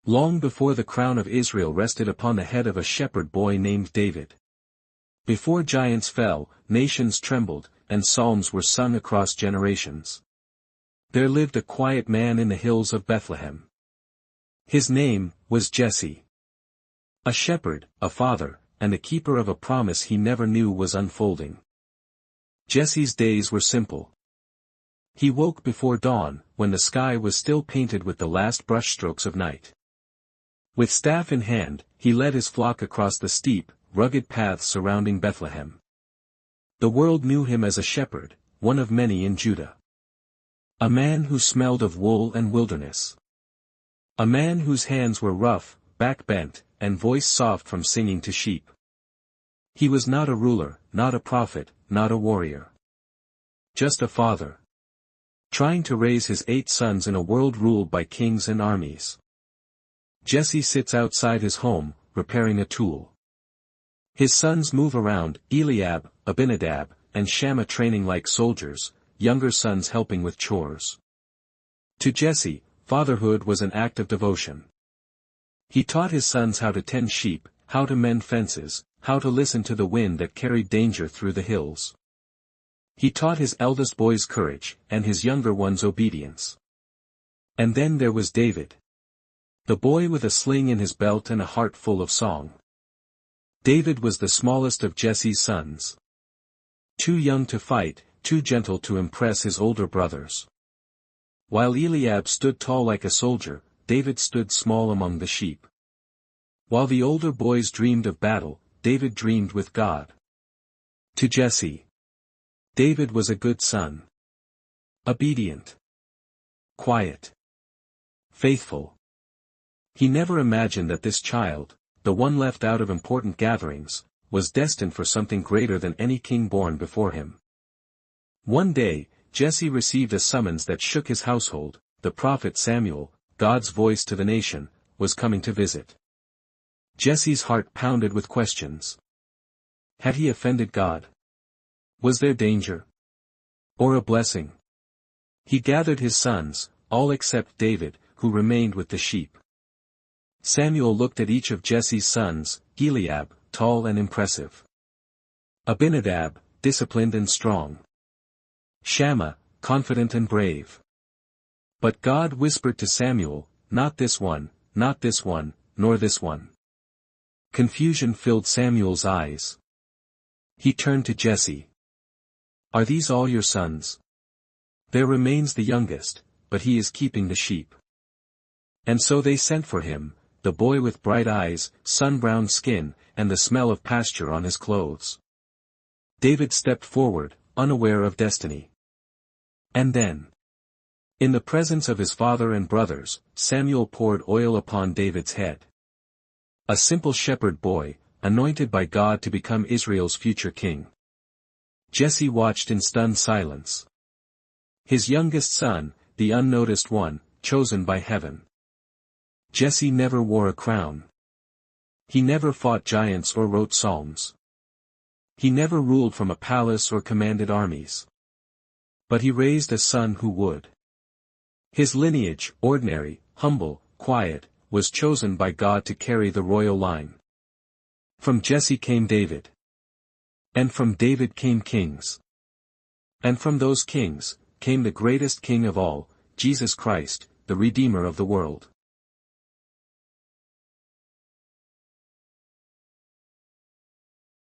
Long before the crown of Israel rested upon the head of a shepherd boy named David. Before giants fell, nations trembled, and psalms were sung across generations. There lived a quiet man in the hills of Bethlehem. His name was Jesse. A shepherd, a father, and a keeper of a promise he never knew was unfolding. Jesse's days were simple. He woke before dawn, when the sky was still painted with the last brushstrokes of night. With staff in hand, he led his flock across the steep, rugged paths surrounding Bethlehem. The world knew him as a shepherd, one of many in Judah. A man who smelled of wool and wilderness. A man whose hands were rough, back bent, and voice soft from singing to sheep. He was not a ruler, not a prophet, not a warrior. Just a father. Trying to raise his 8 sons in a world ruled by kings and armies. Jesse sits outside his home, repairing a tool. His sons move around, Eliab, Abinadab, and Shammah training like soldiers, younger sons helping with chores. To Jesse, fatherhood was an act of devotion. He taught his sons how to tend sheep, how to mend fences, how to listen to the wind that carried danger through the hills. He taught his eldest boys courage, and his younger ones obedience. And then there was David. The boy with a sling in his belt and a heart full of song. David was the smallest of Jesse's sons. Too young to fight, too gentle to impress his older brothers. While Eliab stood tall like a soldier, David stood small among the sheep. While the older boys dreamed of battle, David dreamed with God. To Jesse, David was a good son. Obedient. Quiet. Faithful. He never imagined that this child, the one left out of important gatherings, was destined for something greater than any king born before him. One day, Jesse received a summons that shook his household. The prophet Samuel, God's voice to the nation, was coming to visit. Jesse's heart pounded with questions. Had he offended God? Was there danger? Or a blessing? He gathered his sons, all except David, who remained with the sheep. Samuel looked at each of Jesse's sons, Eliab, tall and impressive. Abinadab, disciplined and strong. Shammah, confident and brave. But God whispered to Samuel, not this one, not this one, nor this one. Confusion filled Samuel's eyes. He turned to Jesse. Are these all your sons? There remains the youngest, but he is keeping the sheep. And so they sent for him, the boy with bright eyes, sun-browned skin, and the smell of pasture on his clothes. David stepped forward, unaware of destiny. And then, in the presence of his father and brothers, Samuel poured oil upon David's head. A simple shepherd boy, anointed by God to become Israel's future king. Jesse watched in stunned silence. His youngest son, the unnoticed one, chosen by heaven. Jesse never wore a crown. He never fought giants or wrote psalms. He never ruled from a palace or commanded armies. But he raised a son who would. His lineage, ordinary, humble, quiet, was chosen by God to carry the royal line. From Jesse came David. And from David came kings. And from those kings, came the greatest king of all, Jesus Christ, the Redeemer of the world.